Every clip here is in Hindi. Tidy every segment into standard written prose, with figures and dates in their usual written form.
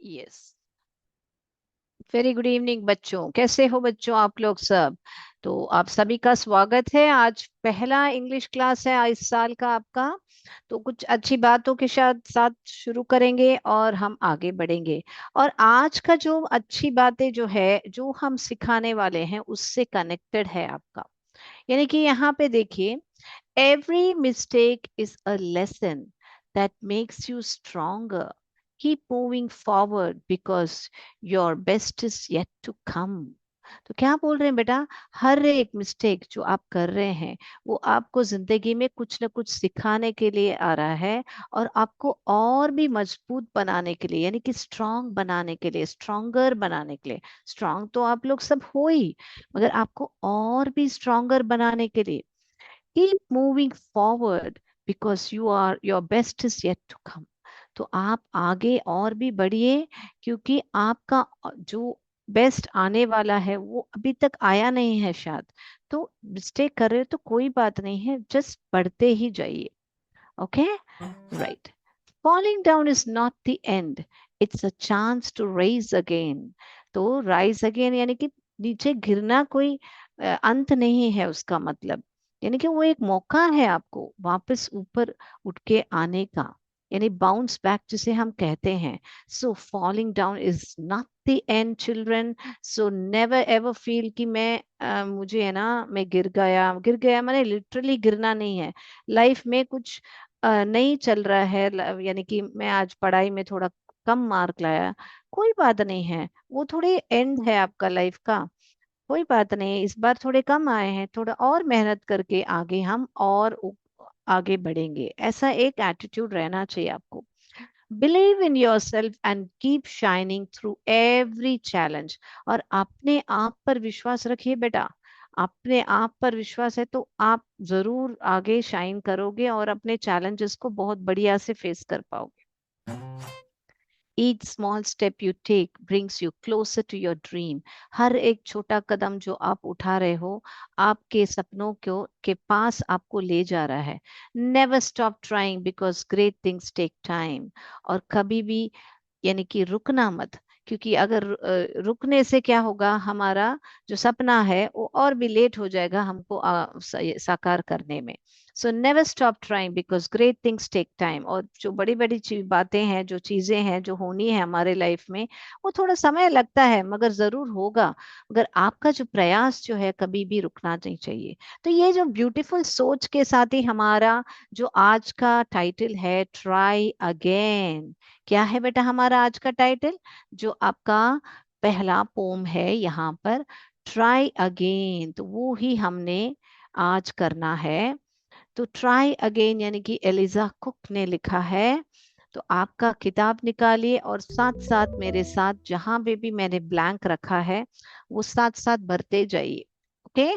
यस। वेरी गुड इवनिंग बच्चों, कैसे हो बच्चों आप लोग सब। तो आप सभी का स्वागत है। आज पहला इंग्लिश क्लास है इस साल का आपका। तो कुछ अच्छी बातों के साथ साथ शुरू करेंगे और हम आगे बढ़ेंगे। और आज का जो अच्छी बातें जो है जो हम सिखाने वाले हैं उससे कनेक्टेड है आपका। यानी कि यहाँ पे देखिए, every mistake is a lesson that makes you stronger. Keep moving forward because your best is yet to come. तो क्या बोल रहे हैं बेटा, हर एक मिस्टेक जो आप कर रहे हैं वो आपको जिंदगी में कुछ ना कुछ सिखाने के लिए आ रहा है और आपको और भी मजबूत बनाने के लिए, यानी कि स्ट्रांग बनाने के लिए, स्ट्रांगर बनाने के लिए। स्ट्रांग तो आप लोग सब हो ही, मगर आपको और भी स्ट्रांगर बनाने के लिए keep moving forward because your best is yet to come। तो आप आगे और भी बढ़िए, क्योंकि आपका जो बेस्ट आने वाला है वो अभी तक आया नहीं है शायद। तो मिस्टेक कर रहे हो तो कोई बात नहीं है, जस्ट बढ़ते ही जाइए। Okay, right. Falling down is not the end, it's a chance to rise again. तो राइज अगेन यानी कि नीचे गिरना कोई अंत नहीं है उसका मतलब। यानी कि वो एक मौका है आपको वापस ऊपर उठ के आने का, यानी बाउंस बैक जिसे हम कहते हैं। So falling down is not the end children. So never ever feel कि मैं मुझे है ना, मैं गिर गया मैंने लिटरली गिरना नहीं है। लाइफ में कुछ नहीं चल रहा है, यानी कि मैं आज पढ़ाई में थोड़ा कम मार्क लाया, कोई बात नहीं है। वो थोड़ी एंड है आपका लाइफ का, कोई बात नहीं। इस बार थोड़े कम आए हैं, थोड़ा और मेहनत करके आगे हम और आगे बढ़ेंगे, ऐसा एक एटीट्यूड रहना चाहिए आपको। Believe in your self and keep shining through every challenge. और अपने आप पर विश्वास रखिए बेटा। अपने आप पर विश्वास है तो आप जरूर आगे शाइन करोगे और अपने चैलेंजेस को बहुत बढ़िया से फेस कर पाओगे। Each small step you take brings you closer to your dream। हर एक छोटा कदम जो आप उठा रहे हो आपके सपनों को के पास आपको ले जा रहा है। Never stop trying because great things take time। और कभी भी, यानी कि रुकना मत, क्योंकि अगर रुकने से क्या होगा, हमारा जो सपना है वो और भी लेट हो जाएगा हमको साकार करने में। So never stop trying because great things take time. और जो बड़ी बड़ी बातें हैं, जो चीजें हैं जो होनी है हमारे लाइफ में, वो थोड़ा समय लगता है मगर जरूर होगा। मगर आपका जो प्रयास जो है कभी भी रुकना नहीं चाहिए। तो ये जो ब्यूटीफुल सोच के साथ ही हमारा जो आज का टाइटल है, ट्राई अगेन। क्या है बेटा हमारा आज का टाइटल, जो आपका पहला पोम है यहाँ पर, ट्राई अगेन। तो वो ही हमने आज करना है। तो ट्राई अगेन यानी कि एलिजा कुक ने लिखा है। तो आपका किताब निकालिए और साथ साथ मेरे साथ जहां पे भी मैंने ब्लैंक रखा है वो साथ साथ भरते जाइए। ओके।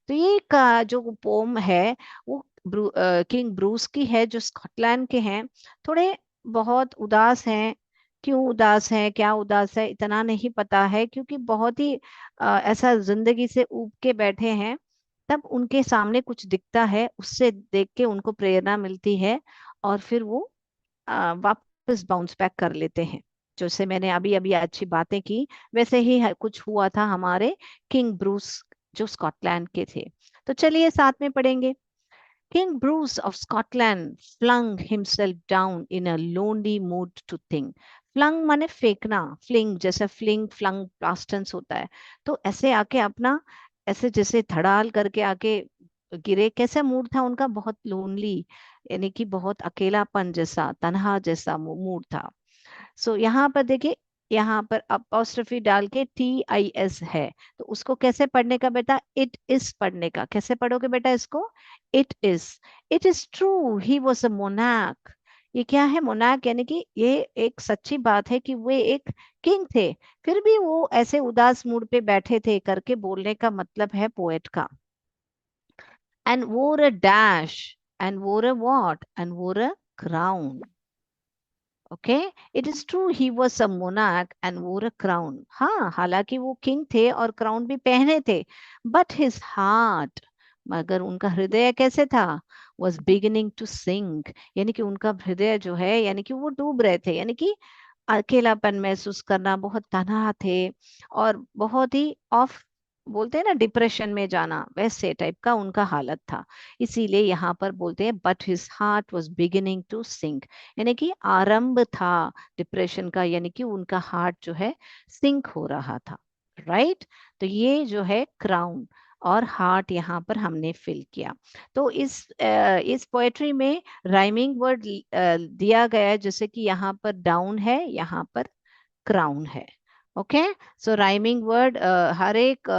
तो ये का जो पोम है वो किंग ब्रूस की है, जो स्कॉटलैंड के हैं। थोड़े बहुत उदास हैं। क्यों उदास है, क्या उदास है, इतना नहीं पता है, क्योंकि बहुत ही ऐसा जिंदगी से ऊब के बैठे हैं। तब उनके सामने कुछ दिखता है, उससे देख के उनको प्रेरणा मिलती है और फिर वो वापस बाउंस बैक कर लेते हैं। जैसे मैंने अभी अभी अच्छी बातें की, वैसे ही कुछ हुआ था हमारे किंग ब्रूस जो स्कॉटलैंड के थे। तो चलिए साथ में पढ़ेंगे। King Bruce of Scotland flung himself down in a lonely mood to think। Flung माने फेंकना, फ्लिंग जैसे फ्लिंग फ्लंग पास्ट टेंस होता है। तो ऐसे आके अपना, ऐसे जैसे धड़ाल करके आके गिरे। कैसा मूड था उनका, बहुत लोनली, यानी कि बहुत अकेलापन जैसा, तन्हा जैसा मूड था। सो यहाँ पर देखिए, यहाँ पर अपोस्ट्रोफी डाल के TIS है। तो उसको कैसे पढ़ने का बेटा, इट इज पढ़ने का। कैसे पढ़ोगे बेटा इसको, it is. It is true he was a monarch. ये क्या है मोनार्क, यानी कि ये एक सच्ची बात है कि वे एक किंग थे, फिर भी वो ऐसे उदास मूड पे बैठे थे करके बोलने का मतलब है पोएट का। एंड वोर अ डैश, एंड वोर अ वॉट, एंड वोर a crown. Okay. It is true he was a monarch and वोर अ क्राउन। हाँ, हालांकि वो किंग थे और क्राउन भी पहने थे। बट हिज हार्ट, मगर उनका हृदय कैसे था, वॉज बिगिनिंग टू सिंक। यानी कि उनका हृदय जो है, यानी कि वो डूब रहे थे, यानी कि अकेलापन महसूस करना, बहुत तनहा थे और बहुत ही ऑफ, बोलते हैं ना डिप्रेशन में जाना, वैसे टाइप का उनका हालत था। इसीलिए यहाँ पर बोलते हैं but his heart was beginning to sink, यानी कि आरंभ था डिप्रेशन का, यानी कि उनका हार्ट जो है सिंक हो रहा था। राइट। तो ये जो है क्राउन और हार्ट यहाँ पर हमने फिल किया। तो इस पोएट्री में राइमिंग वर्ड दिया गया है, जैसे कि यहाँ पर डाउन है, यहाँ पर क्राउन है। ओके। सो राइमिंग वर्ड हर एक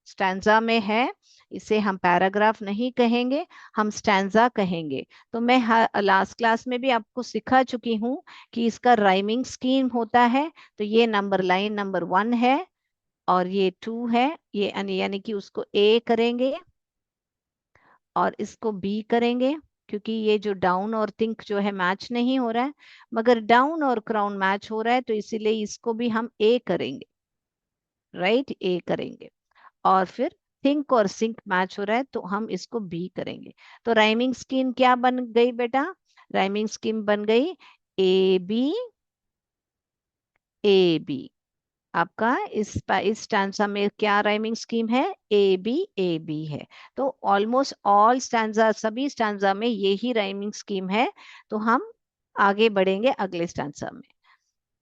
स्टैंजा में है। इसे हम पैराग्राफ नहीं कहेंगे, हम स्टैंजा कहेंगे। तो मैं लास्ट क्लास में भी आपको सिखा चुकी हूँ कि इसका राइमिंग स्कीम होता है। तो ये नंबर लाइन नंबर 1 है और ये 2 है, ये यानी कि उसको ए करेंगे और इसको बी करेंगे, क्योंकि ये जो डाउन और थिंक जो है मैच नहीं हो रहा है, मगर डाउन और क्राउन मैच हो रहा है, तो इसीलिए इसको भी हम ए करेंगे। राइट, ए करेंगे। और फिर थिंक और सिंक मैच हो रहा है तो हम इसको बी करेंगे। तो राइमिंग स्कीम क्या बन गई बेटा? राइमिंग स्कीम बन गई ए बी ए बी। आपका इस स्टैंजा में क्या राइमिंग स्कीम है? ए बी है। तो ऑलमोस्ट ऑल स्टैंजा, सभी स्टैंजा में यही राइमिंग स्कीम है। तो हम आगे बढ़ेंगे अगले स्टैंजा में।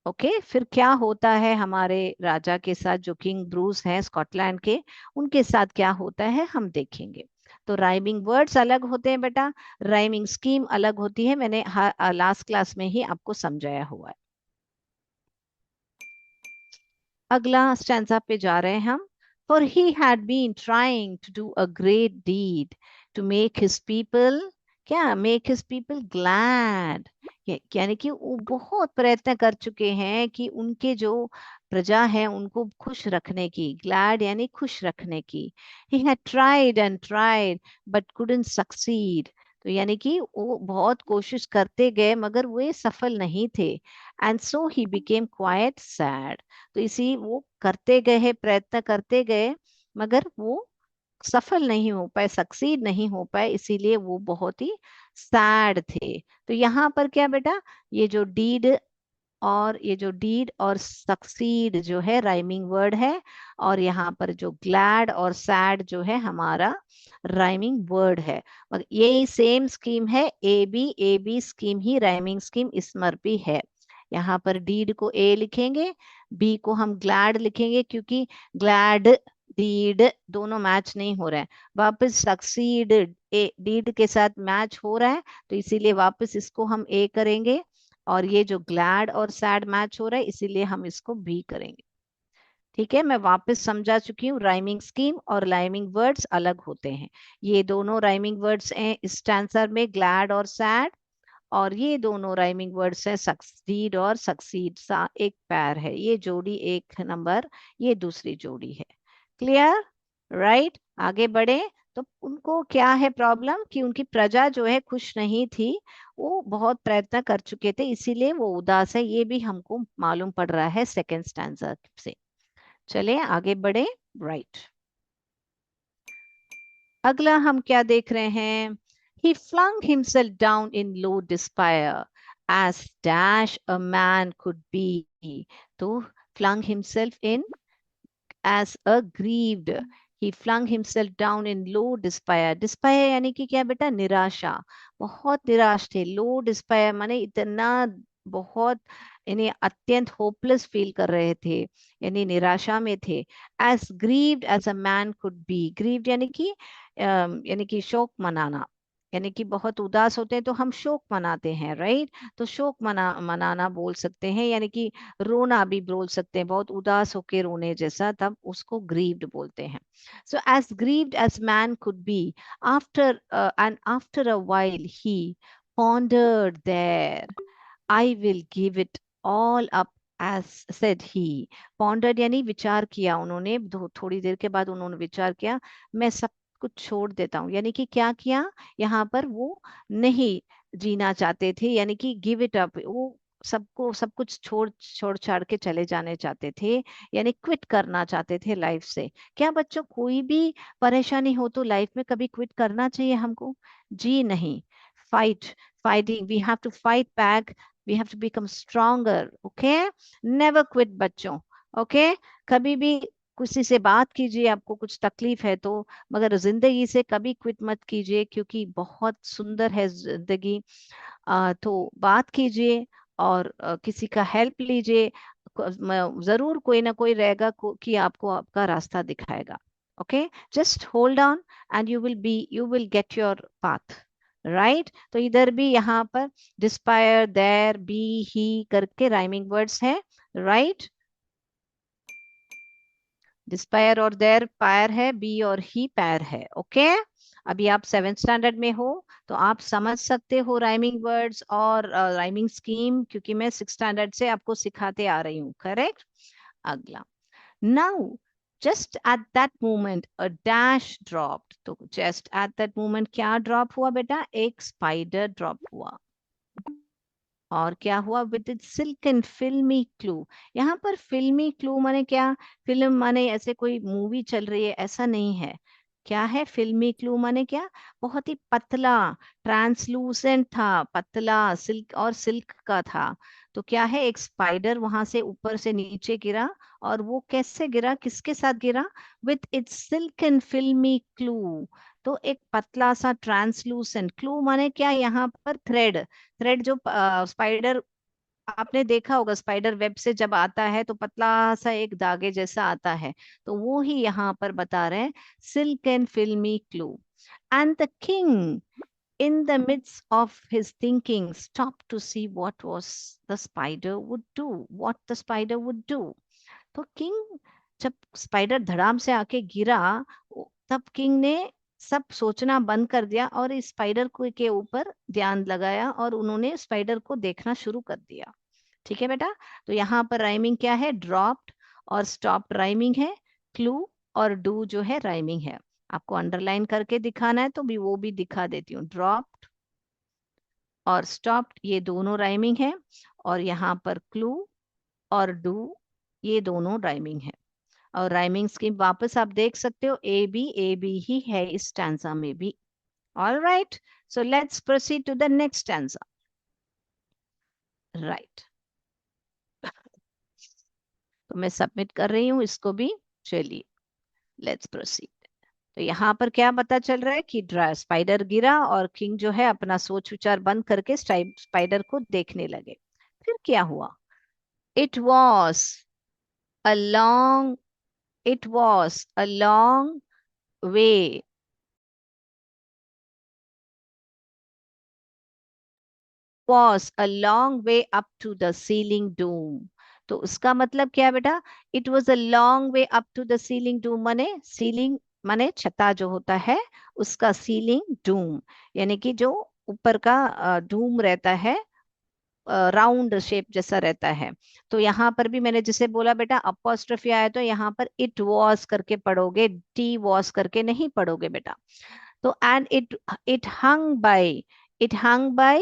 ओके। फिर क्या होता है हमारे राजा के साथ, जो किंग ब्रूस हैं स्कॉटलैंड के, उनके साथ क्या होता है हम देखेंगे। तो राइमिंग वर्ड्स अलग होते हैं बेटा, राइमिंग स्कीम अलग होती है, मैंने लास्ट क्लास में ही आपको समझाया हुआ है। अगला स्टैंजा पे जा रहे हैं हम। For he had been trying to do a great deed to make his people, क्या make his people glad, यानी कि वो बहुत प्रयत्न कर चुके हैं कि उनके जो प्रजा है उनको खुश रखने की, glad यानी खुश रखने की। He had tried and tried but couldn't succeed, तो यानी कि वो बहुत कोशिश करते गए मगर वे सफल नहीं थे। And so he became quite sad, तो इसी वो करते गए, प्रयत्न करते गए, मगर वो सफल नहीं हो पाए, सक्सीड नहीं हो पाए, इसीलिए वो बहुत ही सैड थे। तो यहाँ पर क्या बेटा, ये जो डीड और सक्सीड जो है राइमिंग वर्ड है, और यहाँ पर जो ग्लैड और सैड जो है हमारा राइमिंग वर्ड है। मगर यही सेम स्कीम है, ए बी स्कीम ही राइमिंग स्कीम इसमर भी है। यहाँ पर डीड को ए लिखेंगे, बी को हम ग्लैड लिखेंगे, क्योंकि ग्लैड डीड दोनों मैच नहीं हो रहे हैं। वापस सक्सीड ए डीड के साथ मैच हो रहा है, तो इसीलिए वापस इसको हम ए करेंगे। और ये जो ग्लैड और सैड मैच हो रहा है, इसीलिए हम इसको बी करेंगे। ठीक है, मैं वापस समझा चुकी हूँ, राइमिंग स्कीम और राइमिंग वर्ड्स अलग होते हैं। ये दोनों राइमिंग वर्ड्स हैं इस आंसर में, ग्लैड और सैड। और ये दोनों राइमिंग वर्ड्स हैं सक्सीड और सक्सीड, सा एक पैर है, ये जोड़ी एक नंबर, ये दूसरी जोड़ी है। क्लियर? राइट। आगे बढ़े। तो उनको क्या है प्रॉब्लम, कि उनकी प्रजा जो है खुश नहीं थी, वो बहुत प्रयत्न कर चुके थे, इसीलिए वो उदास है, ये भी हमको मालूम पड़ रहा है सेकेंड स्टैंजा से। चले आगे बढ़े। राइट। अगला हम क्या देख रहे हैं? He flung himself down in low despair, as dash a man could be. तो flung himself in as a grieved. He flung himself down in low despair. Despair यानी कि क्या बेटा? निराशा। बहुत निराश थे। लो डिस्पायर माने इतना बहुत, यानी अत्यंत होपलेस फील कर रहे थे, यानी निराशा में थे। As grieved as a man could be. Grieved यानी कि शोक मनाना, यानी कि बहुत उदास होते हैं तो हम शोक मनाते हैं, राइट। तो शोक मनाना बोल सकते हैं, यानी कि रोना भी बोल सकते हैं, बहुत उदास होके रोने जैसा, तब उसको ग्रीव्ड बोलते हैं। So as grieved as man could be, after and after a while he pondered there, I will give it all up as said he. Pondered यानी विचार किया उन्होंने, थोड़ी देर के बाद उन्होंने विचार किया, मैं सब कुछ छोड़ देता हूँ, यानी कि क्या किया यहाँ पर, वो नहीं जीना चाहते थे, यानी कि गिव इट अप, वो सबको सब कुछ छोड़ छोड़ छाड़ के चले जाने चाहते थे, यानी क्विट करना चाहते थे लाइफ से। क्या बच्चों, कोई भी परेशानी हो तो लाइफ में कभी क्विट करना चाहिए हमको? जी नहीं। Fight, fighting, we have to fight back we have to become stronger, okay. Never quit बच्चों, ओके। कभी भी किसी से बात कीजिए, आपको कुछ तकलीफ है तो, मगर जिंदगी से कभी क्विट मत कीजिए, क्योंकि बहुत सुंदर है जिंदगी। तो बात कीजिए और किसी का हेल्प लीजिए। जरूर कोई ना कोई रहेगा कि आपको आपका रास्ता दिखाएगा, okay. Just hold on and you will get your path, right. तो इधर भी यहाँ पर डिस्पायर, देयर, बी, ही करके राइमिंग वर्ड्स है, राइट। डिस्पायर और देयर पायर है, बी और ही पैर है, ओके। अभी आप 7th स्टैंडर्ड में हो, तो आप समझ सकते हो राइमिंग वर्ड्स और राइमिंग स्कीम, क्योंकि मैं 6th स्टैंडर्ड से आपको सिखाते आ रही हूँ, करेक्ट। अगला, now just at that moment a dash dropped. तो जस्ट एट दैट मोमेंट क्या ड्रॉप हुआ बेटा? एक स्पाइडर ड्रॉप हुआ। और क्या हुआ? विद इट सिल्क एंड फिल्मी क्लू। यहाँ पर फिल्मी क्लू माने क्या? फिल्म माने ऐसे कोई मूवी चल रही है ऐसा नहीं है। क्या है फिल्मी क्लू माने? क्या? बहुत ही पतला, ट्रांसलूसेंट था, पतला सिल्क, और सिल्क का था। तो क्या है, एक स्पाइडर वहां से ऊपर से नीचे गिरा। और वो कैसे गिरा, किसके साथ गिरा? विथ इट्स सिल्क एंड फिल्मी क्लू। तो एक पतला सा ट्रांसलूसेंट, क्लू माने क्या यहाँ पर? थ्रेड। थ्रेड जो स्पाइडर, आपने देखा होगा स्पाइडर वेब से जब आता है तो पतला सा एक धागे जैसा आता है। तो वो ही यहाँ पर बता रहे हैं, सिल्क एंड फिल्मी clue. And the king in the midst of his thinking stopped to see what the spider would do. तो किंग, जब स्पाइडर धड़ाम से आके गिरा, तब किंग ने सब सोचना बंद कर दिया और इस स्पाइडर को के ऊपर ध्यान लगाया, और उन्होंने स्पाइडर को देखना शुरू कर दिया। ठीक है बेटा। तो यहाँ पर राइमिंग क्या है? ड्रॉप्ड और स्टॉप्ड राइमिंग है। क्लू और डू जो है राइमिंग है। आपको अंडरलाइन करके दिखाना है तो भी वो भी दिखा देती हूँ। ड्रॉप्ड और स्टॉप्ड ये दोनों राइमिंग है, और यहाँ पर क्लू और डू ये दोनों राइमिंग है। और राइमिंग स्कीम वापस आप देख सकते हो, ए बी ही है इस स्टैंजा में भी। All right, so let's proceed to the next stanza, right. तो मैं सबमिट कर रही हूँ इसको भी। चलिए, लेट्स प्रोसीड। तो यहाँ पर क्या पता चल रहा है कि स्पाइडर गिरा और किंग जो है अपना सोच विचार बंद करके स्पाइडर को देखने लगे। फिर क्या हुआ? It was a long it was a long way was a long way up to the ceiling dome। तो उसका मतलब क्या है बेटा? It was a long way up to the ceiling dome, माने सीलिंग माने छता जो होता है उसका, सीलिंग डूम यानी कि जो ऊपर का डूम रहता है, राउंड शेप जैसा रहता है। तो यहाँ पर भी मैंने जिसे बोला बेटा अपोस्ट्रोफी आया, तो यहाँ पर इट वॉज करके पढ़ोगे, टी वॉज करके नहीं पढ़ोगे बेटा। तो and it hung by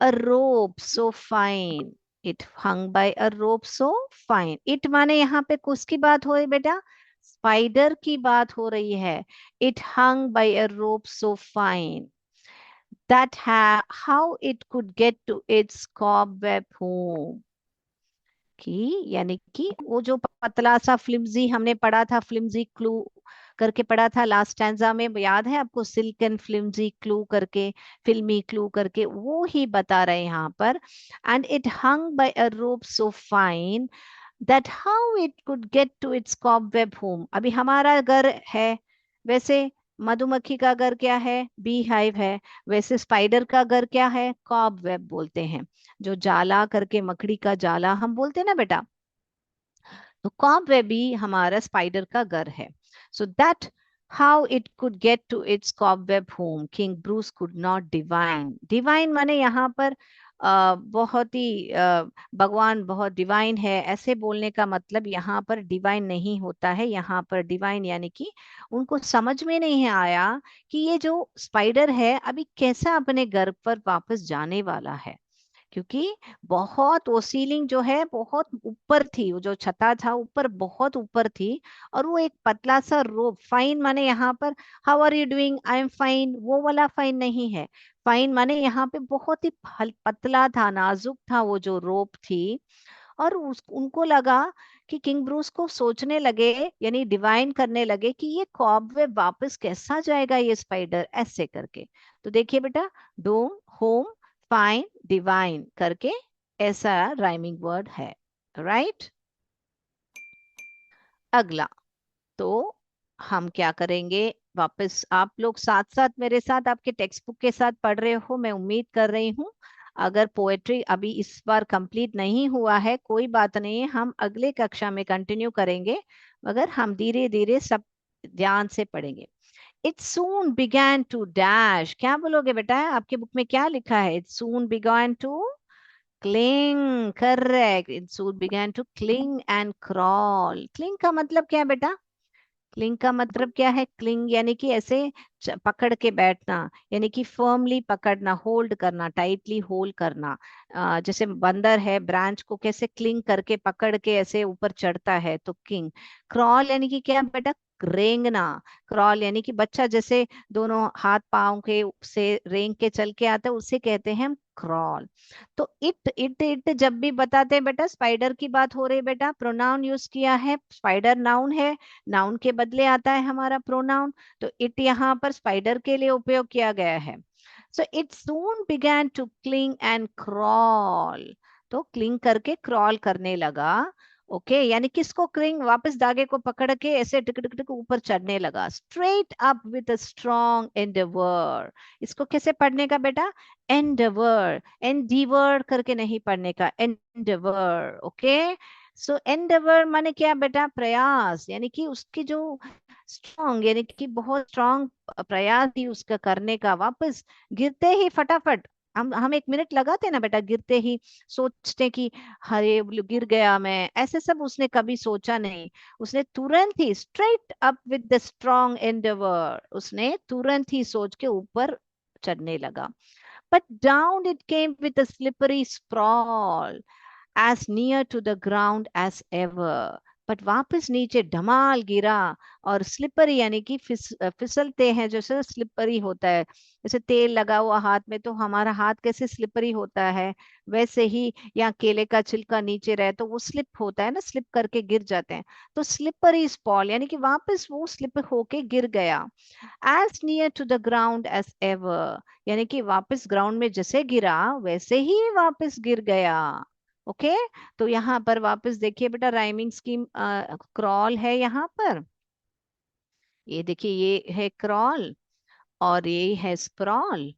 a rope so fine। it hung by a rope so fine। it माने यहाँ पे किसकी बात हो रही बेटा? स्पाइडर की बात हो रही है। it hung by a rope so fine that how it could get to its cobweb home। कि यानी कि वो जो पतला सा फ्लिम्जी हमने पढ़ा था, फ्लिम्जी क्लू करके पढ़ा था लास्ट स्टैंजा में, याद है आपको? सिल्क एंड फ्लिम्जी क्लू करके, फिल्मी क्लू करके, वो ही बता रहे हैं यहाँ पर। And it hung by a rope so fine that how it could get to its cobweb home. अभी हमारा घर है, वैसे मधुमक्खी का घर क्या है? बी हाइव है। वैसे स्पाइडर का घर क्या है? कॉबवेब बोलते हैं। जो जाला करके, मकड़ी का जाला हम बोलते हैं ना बेटा, तो कॉबवेब भी हमारा स्पाइडर का घर है। So that how it could get to its cobweb home king Bruce could not divine. Divine माने यहाँ पर बहुत ही भगवान बहुत डिवाइन है ऐसे बोलने का मतलब यहाँ पर डिवाइन नहीं होता है। यहाँ पर डिवाइन यानी कि उनको समझ में नहीं आया कि ये जो स्पाइडर है अभी कैसा अपने घर पर वापस जाने वाला है, क्योंकि बहुत वो सीलिंग जो है बहुत ऊपर थी, वो जो छता था ऊपर बहुत ऊपर थी, और वो एक पतला सा रोप, फाइन माने यहाँ पर how are you doing, I am fine, वो वाला फाइन नहीं है। फाइन माने यहाँ पे बहुत ही पतला था, नाजुक था वो जो रोप थी। और उनको लगा कि किंग ब्रूस को सोचने लगे, यानी डिवाइन करने लगे कि ये कॉबवेब वापस कैसा जाएगा ये स्पाइडर, ऐसे करके। तो देखिए बेटा, डोम, होम, फाइन, डिवाइन करके ऐसा राइमिंग वर्ड है। राइट। अगला, तो हम क्या करेंगे, वापस आप लोग साथ साथ मेरे साथ आपके टेक्स्ट बुक के साथ पढ़ रहे हो, मैं उम्मीद कर रही हूँ। अगर पोएट्री अभी इस बार कंप्लीट नहीं हुआ है, कोई बात नहीं, हम अगले कक्षा में कंटिन्यू करेंगे, मगर हम धीरे धीरे सब ध्यान से पढ़ेंगे। It soon began to dash, क्या बोलोगे बेटा, आपके बुक में क्या लिखा है? It soon began to cling, correct, it soon began to cling and crawl. Cling का मतलब क्या है बेटा? क्लिंग का मतलब क्या है? क्लिंग यानी कि ऐसे पकड़ के बैठना, यानी कि फर्मली पकड़ना, होल्ड करना, टाइटली होल्ड करना। जैसे बंदर है, ब्रांच को कैसे क्लिंग करके पकड़ के ऐसे ऊपर चढ़ता है, तो किंग। क्रॉल यानी कि क्या बेटा? रेंगना। क्रॉल यानी कि बच्चा जैसे दोनों हाथ पांव के से रेंग के चल के आता है, उसे कहते हैं हम क्रॉल। तो इट इट इट जब भी बताते हैं बेटा, स्पाइडर की बात हो रही है बेटा, प्रोनाउन यूज किया है, स्पाइडर नाउन है, नाउन के बदले आता है हमारा प्रोनाउन। तो इट यहाँ पर स्पाइडर के लिए उपयोग किया गया है। So it soon began to cling and crawl, तो क्लिंग करके क्रॉल करने लगा। ओके, यानी किसको क्लिंग? वापस धागे को पकड़ के ऐसे टिक टिक टिक ऊपर चढ़ने लगा, straight up with a strong Endeavour. इसको कैसे पढ़ने का बेटा? एंडेवर, एंडीवर करके नहीं पढ़ने का, एंडेवर। ओके, सो एंडेवर माने क्या बेटा? प्रयास, यानी कि उसकी जो स्ट्रॉन्ग, यानी कि बहुत स्ट्रॉन्ग प्रयास थी उसका करने का। वापस गिरते ही फटाफट, हम 1 मिनट लगाते ना बेटा, गिरते ही सोचते कि हरे गिर गया मैं, ऐसे सब उसने कभी सोचा नहीं। उसने तुरंत ही straight up with the strong endeavour, उसने तुरंत ही सोच के ऊपर चढ़ने लगा। But down it came with a slippery sprawl, as near to the ground as ever. But वापस नीचे धमाल गिरा, और स्लिपरी यानी कि फिसलते हैं, जैसे स्लिपरी होता है, जैसे तेल लगा हुआ हाथ में तो हमारा हाथ कैसे स्लिपरी होता है, वैसे ही या केले का छिलका नीचे रहे तो वो स्लिप होता है ना, स्लिप करके गिर जाते हैं। तो स्लिपरी स्पॉल यानी कि वापस वो स्लिप होके गिर गया। As near to the ground as ever, यानी कि वापस ग्राउंड में जैसे गिरा वैसे ही वापस गिर गया। ओके, तो यहाँ पर वापस देखिए बेटा, राइमिंग स्कीम क्रॉल है यहाँ पर, ये देखिए, ये है क्रॉल, और ये है स्प्रॉल,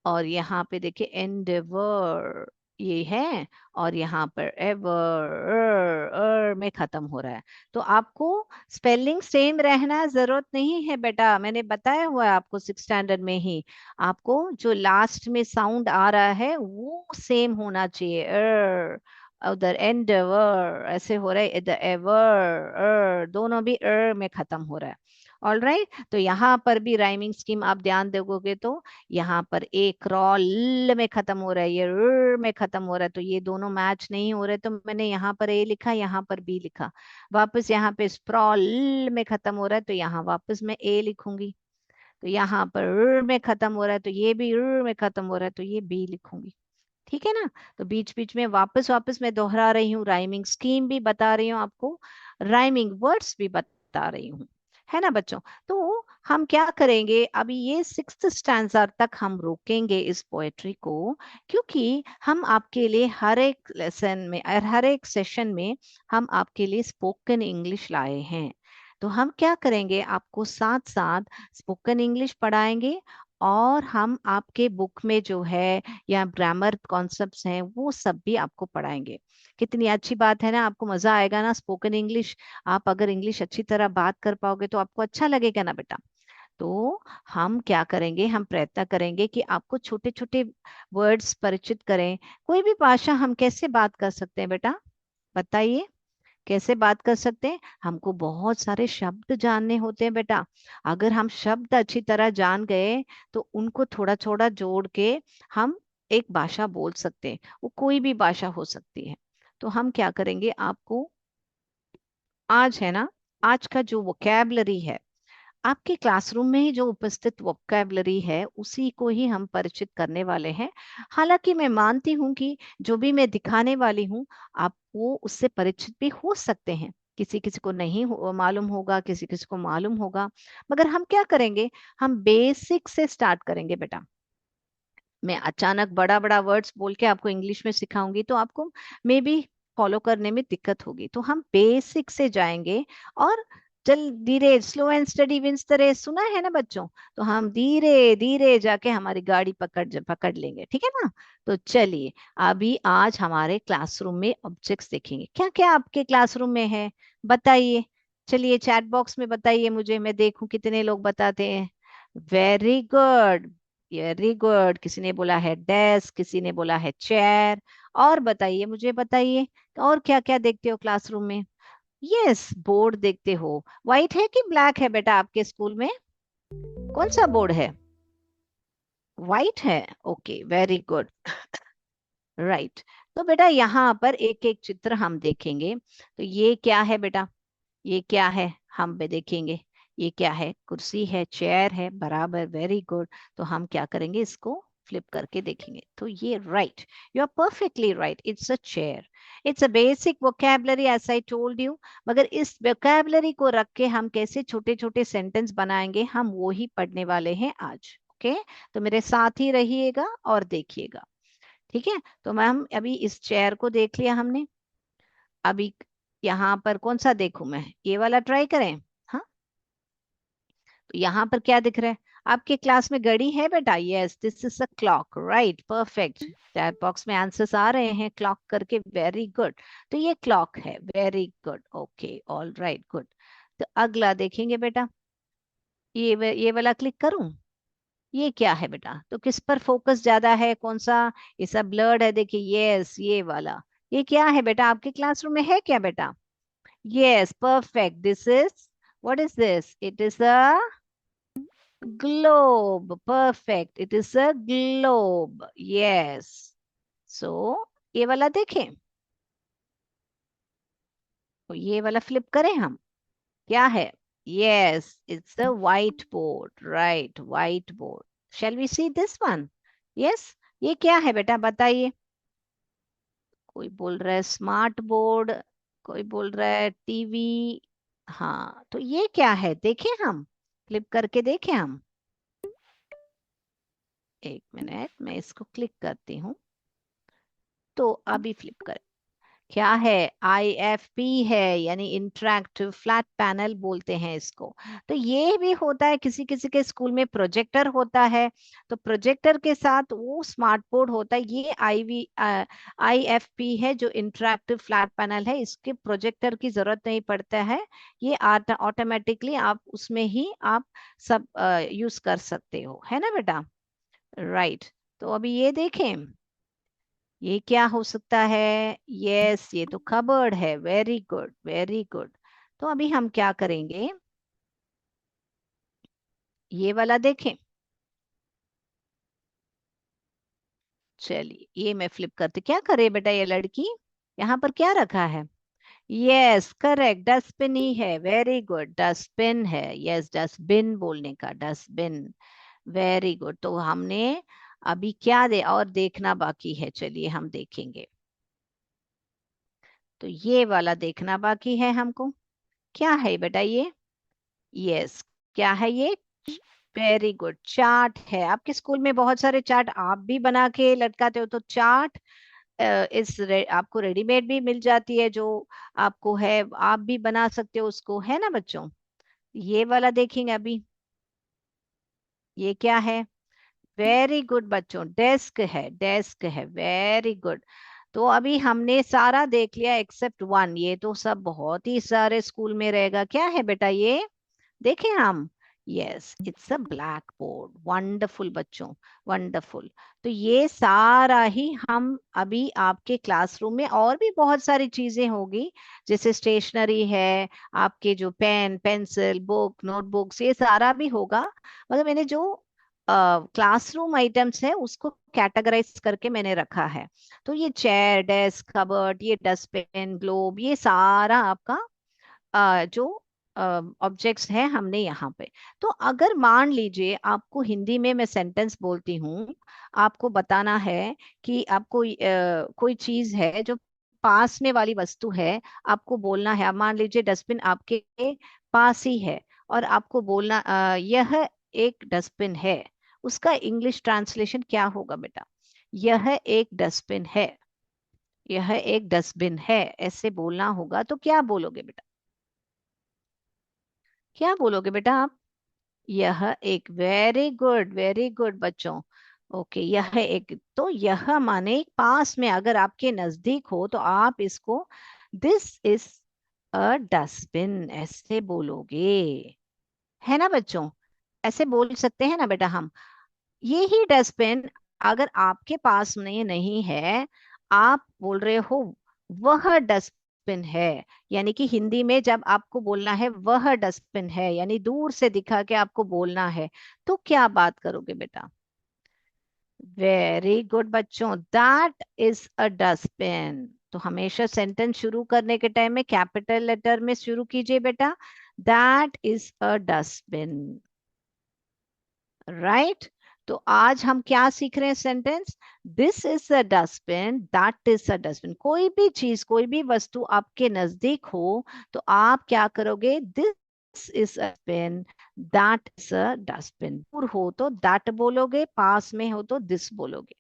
और यहाँ पे देखिए एंडेवर, ये है, और यहाँ पर एवर में खत्म हो रहा है। तो आपको स्पेलिंग सेम रहना जरूरत नहीं है बेटा, मैंने बताया हुआ है आपको 6 स्टैंडर्ड में ही, आपको जो लास्ट में साउंड आ रहा है वो सेम होना चाहिए। उधर एंडेवर ऐसे हो रहा है, इधर एवर दोनों भी में खत्म हो रहा है। ऑल राइट, तो यहाँ पर भी राइमिंग स्कीम आप ध्यान दोगे तो यहाँ पर ए क्रॉल में खत्म हो रहा है, ये में खत्म हो रहा है, तो ये दोनों मैच नहीं हो रहे, तो मैंने यहाँ पर ए लिखा, यहाँ पर बी लिखा। वापस यहाँ पे स्प्रॉल में खत्म हो रहा है, तो यहाँ वापस मैं ए लिखूंगी। तो यहाँ पर में खत्म हो रहा है, तो ये भी में खत्म हो रहा है, तो ये बी लिखूंगी। ठीक है ना? तो बीच बीच में वापस वापस मैं दोहरा रही हूँ, राइमिंग स्कीम भी बता रही हूँ आपको, राइमिंग वर्ड्स भी बता रही हूँ, है ना बच्चों? तो हम क्या करेंगे अभी, ये 6th स्टैंजा तक हम रोकेंगे इस पोएट्री को, क्योंकि हम आपके लिए हर एक लेसन में और हर एक सेशन में हम आपके लिए स्पोकन इंग्लिश लाए हैं। तो हम क्या करेंगे, आपको साथ साथ स्पोकन इंग्लिश पढ़ाएंगे, और हम आपके बुक में जो है या ग्रामर कॉन्सेप्ट्स हैं वो सब भी आपको पढ़ाएंगे। कितनी अच्छी बात है ना, आपको मजा आएगा ना स्पोकन इंग्लिश। आप अगर इंग्लिश अच्छी तरह बात कर पाओगे तो आपको अच्छा लगेगा ना बेटा। तो हम क्या करेंगे, हम प्रयत्न करेंगे कि आपको छोटे छोटे वर्ड्स परिचित करें। कोई भी भाषा हम कैसे बात कर सकते हैं बेटा, बताइए, कैसे बात कर सकते हैं? हमको बहुत सारे शब्द जानने होते हैं बेटा। अगर हम शब्द अच्छी तरह जान गए तो उनको थोड़ा थोड़ा जोड़ के हम एक भाषा बोल सकते हैं, वो कोई भी भाषा हो सकती है। तो हम क्या करेंगे, आपको आज है ना, आज का जो वोकैबलरी है, आपके क्लासरूम में ही जो उपस्थित वोकैबलरी है उसी को ही हम परिचित करने वाले हैं। हालांकि मैं मानती हूँ कि जो भी मैं दिखाने वाली हूँ आपको उससे परिचित भी हो सकते हैं। किसी किसी को नहीं मालूम होगा, किसी किसी को मालूम होगा। मगर हम क्या करेंगे, हम बेसिक से स्टार्ट करेंगे बेटा। मैं अचानक बड़ा बड़ा वर्ड्स बोल के आपको इंग्लिश में सिखाऊंगी तो आपको मे बी फॉलो करने में दिक्कत होगी। तो हम बेसिक से जाएंगे और चल धीरे, slow and steady wins the race, सुना है ना बच्चों। तो हम धीरे धीरे जाके हमारी गाड़ी पकड़ लेंगे, ठीक है ना। तो चलिए, अभी आज हमारे क्लासरूम में ऑब्जेक्ट्स देखेंगे। क्या क्या आपके क्लासरूम में है बताइए। चलिए चैट बॉक्स में बताइए मुझे, मैं देखूं कितने लोग बताते हैं। Very good, very good. किसी ने बोला है डेस्क, किसी ने बोला है चेयर। और बताइए, मुझे बताइए और क्या क्या देखते हो क्लासरूम में। यस, बोर्ड देखते हो। व्हाइट है कि ब्लैक है बेटा आपके स्कूल में? कौन सा बोर्ड है? व्हाइट है। Okay, very good. राइट। तो बेटा यहाँ पर एक एक चित्र हम देखेंगे। तो ये क्या है बेटा, ये क्या है हम भी देखेंगे। ये क्या है, कुर्सी है, चेयर है, बराबर, वेरी गुड। तो हम क्या करेंगे, इसको फ्लिप करके देखेंगे। तो ये right, you are perfectly right, it's a chair. It's a basic vocabulary as I told you. मगर इस वोकैबलरी को रख के हम कैसे छोटे छोटे सेंटेंस बनाएंगे, हम वो ही पढ़ने वाले हैं आज। ओके, तो मेरे साथ ही रहिएगा और देखिएगा, ठीक है। तो मैम अभी इस चेयर को देख लिया हमने। अभी यहाँ पर कौन सा देखूं मैं, ये वाला ट्राई करें। हाँ, तो यहाँ पर क्या दिख रहा है, आपके क्लास में घड़ी है बेटा? Yes, this is a clock, right, perfect. Chat box में आंसर्स आ रहे हैं क्लॉक करके, वेरी गुड। तो ये क्लॉक है, very good, okay, all right, good. तो अगला देखेंगे बेटा, ये वाला क्लिक करूं? ये क्या है बेटा, तो किस पर फोकस ज्यादा है, कौन सा? ये सब ब्लर्ड है, देखिए, यस, ये वाला। ये क्या है बेटा, आपके क्लासरूम में है क्या बेटा? Yes, perfect. This is, what is this? It is a globe. Perfect. It is a globe. Yes. So, ये वाला देखें, तो ये वाला फ्लिप करें हम। क्या है? Yes, it's a whiteboard. Right, whiteboard. Shall we see this one? Yes. ये क्या है बेटा बताइए। कोई बोल रहा है स्मार्ट बोर्ड, कोई बोल रहा है टीवी। हाँ, तो ये क्या है देखें हम, फ्लिप करके देखें हम। एक मिनट, मैं इसको क्लिक करती हूँ। तो अभी फ्लिप करें। क्या है? IFP है, यानी इंटरैक्टिव फ्लैट पैनल बोलते हैं इसको। तो ये भी होता है, किसी किसी के स्कूल में प्रोजेक्टर होता है। तो प्रोजेक्टर के साथ वो स्मार्ट बोर्ड होता है। ये IFP है जो इंटरैक्टिव फ्लैट पैनल है, इसके प्रोजेक्टर की जरूरत नहीं पड़ता है। ये ऑटोमेटिकली आप उसमें ही आप सब यूज कर सकते हो, है ना बेटा। राइट। तो अभी ये देखें, ये क्या हो सकता है? यस, ये तो कबर्ड है, वेरी गुड, वेरी गुड। तो अभी हम क्या करेंगे, ये वाला देखें। चलिए, ये मैं फ्लिप करती, क्या करे बेटा ये लड़की, यहाँ पर क्या रखा है? यस, करेक्ट, डस्टबिन ही है, वेरी गुड, डस्टबिन है। यस, डस्टबिन बोलने का, डस्टबिन, वेरी गुड। तो हमने अभी क्या दे और देखना बाकी है, चलिए हम देखेंगे। तो ये वाला देखना बाकी है हमको। क्या है बेटा ये? यस, क्या है ये? वेरी गुड, चार्ट है। आपके स्कूल में बहुत सारे चार्ट आप भी बना के लटकाते हो, तो चार्ट आपको रेडीमेड भी मिल जाती है, जो आपको है आप भी बना सकते हो उसको, है ना बच्चों। ये वाला देखेंगे अभी, ये क्या है? वेरी गुड बच्चों, डेस्क है, डेस्क है, वेरी गुड। तो अभी हमने सारा देख लिया एक्सेप्ट वन, ये तो सब बहुत ही सारे स्कूल में रहेगा। क्या है बेटा ये, देखें हम। Yes, it's a black board, wonderful बच्चों, वंडरफुल। तो ये सारा ही हम अभी आपके क्लासरूम में, और भी बहुत सारी चीजें होगी, जैसे स्टेशनरी है, आपके जो पेन पेंसिल बुक नोटबुक्स, ये सारा भी होगा। मतलब मैंने जो क्लासरूम आइटम्स है उसको कैटेगराइज करके मैंने रखा है। तो ये चेयर, डेस्क, कबर्ड, ये डस्टबिन, ग्लोब, ये सारा आपका जो ऑब्जेक्ट्स हैं हमने यहाँ पे। तो अगर मान लीजिए आपको हिंदी में मैं सेंटेंस बोलती हूँ, आपको बताना है कि आपको कोई चीज है जो पास में वाली वस्तु है, आपको बोलना है। अब मान लीजिए डस्टबिन आपके पास ही है और आपको बोलना यह एक डस्टबिन है। उसका इंग्लिश ट्रांसलेशन क्या होगा बेटा? यह एक डस्टबिन है, यह एक डस्टबिन है, ऐसे बोलना होगा। तो क्या बोलोगे बेटा? क्या बोलोगे बेटा आप? यह एक, वेरी गुड बच्चों। ओके, यह एक, तो यह माने पास में, अगर आपके नजदीक हो तो आप इसको दिस इज अ डस्टबिन ऐसे बोलोगे, है ना बच्चों? ऐसे बोल सकते हैं ना बेटा हम? ये ही डस्टबिन अगर आपके पास में नहीं है, आप बोल रहे हो वह डस्टबिन है, यानी कि हिंदी में जब आपको बोलना है वह डस्टबिन है, यानी दूर से दिखा के आपको बोलना है, तो क्या बात करोगे बेटा? वेरी गुड बच्चों, दैट इज अ डस्टबिन। तो हमेशा सेंटेंस शुरू करने के टाइम में कैपिटल लेटर में शुरू कीजिए बेटा, that is a dustbin, right. तो आज हम क्या सीख रहे हैं? Sentence, this is a dustbin, that is a dustbin. कोई भी चीज, कोई भी वस्तु आपके नजदीक हो तो आप क्या करोगे? This is a pen, that is a dustbin. दूर हो तो दैट बोलोगे, पास में हो तो दिस बोलोगे।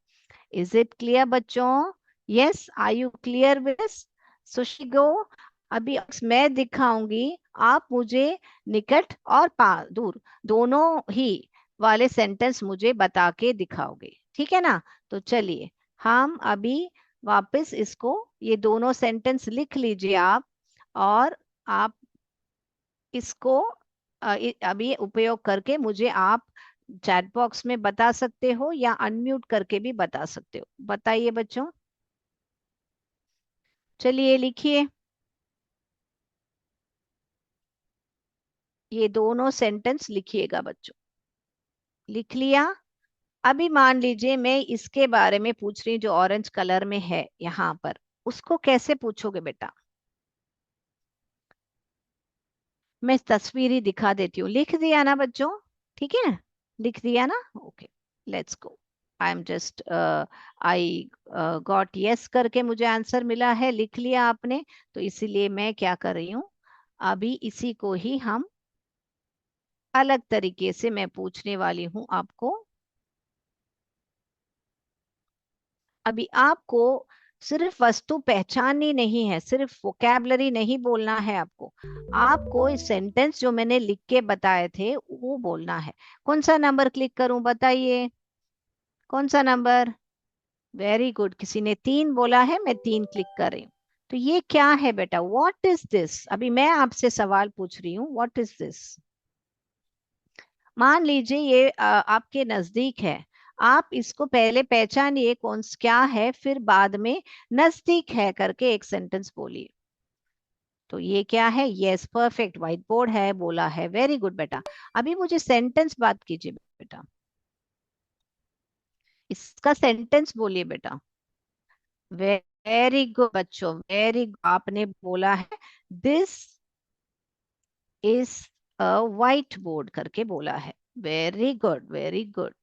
इज इट क्लियर बच्चों? Yes, are you clear with this? Sushi go. अभी मैं दिखाऊंगी, आप मुझे निकट और दूर दोनों ही वाले सेंटेंस मुझे बता के दिखाओगे, ठीक है ना? तो चलिए हम अभी वापस इसको, ये दोनों सेंटेंस लिख लीजिए आप, और आप इसको अभी उपयोग करके मुझे आप चैट बॉक्स में बता सकते हो या अनम्यूट करके भी बता सकते हो। बताइए बच्चों, चलिए लिखिए ये दोनों सेंटेंस, लिखिएगा बच्चों। लिख लिया? अभी मान लीजिए मैं इसके बारे में पूछ रही हूँ जो ऑरेंज कलर में है यहाँ पर, उसको कैसे पूछोगे बेटा? मैं तस्वीर ही दिखा देती हूँ। लिख दिया ना बच्चों? ठीक है, लिख दिया ना? Okay, let's go. I am just, I got yes करके मुझे आंसर मिला है, लिख लिया आपने। तो इसीलिए मैं क्या कर रही हूँ, अभी इसी को ही हम अलग तरीके से मैं पूछने वाली हूँ आपको। अभी आपको सिर्फ वस्तु पहचाननी नहीं है, सिर्फ वोकैबलरी नहीं बोलना है आपको। आपको इस सेंटेंस जो मैंने लिख के बताए थे वो बोलना है। कौन सा नंबर क्लिक करूं बताइए? कौन सा नंबर? वेरी गुड, किसी ने 3 बोला है, मैं 3 क्लिक कर रही हूँ। तो ये क्या है बेटा? What is this? अभी मैं आपसे सवाल पूछ रही हूँ, व्हाट इज दिस? मान लीजिए ये आपके नजदीक है, आप इसको पहले पहचानिए कौन क्या है, फिर बाद में नजदीक है करके एक सेंटेंस बोलिए। तो ये क्या है? यस, परफेक्ट, व्हाइट बोर्ड है बोला है, वेरी गुड बेटा। अभी मुझे सेंटेंस बात कीजिए बेटा, इसका सेंटेंस बोलिए बेटा। वेरी गुड बच्चों, वेरी, आपने बोला है this is a white board करके बोला है, very good very good.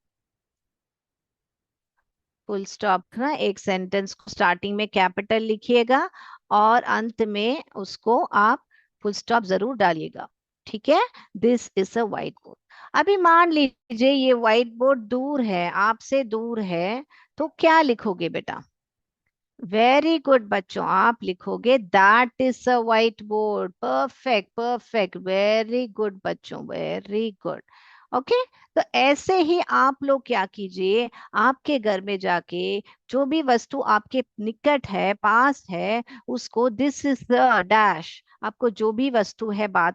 Full stop ना, एक सेंटेंस को स्टार्टिंग में कैपिटल लिखिएगा और अंत में उसको आप फुल स्टॉप जरूर डालिएगा, ठीक है? This is a white board. अभी मान लीजिए ये व्हाइट बोर्ड दूर है, आपसे दूर है, तो क्या लिखोगे बेटा? वेरी गुड बच्चों, आप लिखोगे that is a white board, perfect perfect, very good बच्चों, वेरी गुड। ओके, तो ऐसे ही आप लोग क्या कीजिए, आपके घर में जाके जो भी वस्तु आपके निकट है, पास है, उसको दिस इज द डैश, आपको जो भी वस्तु है बात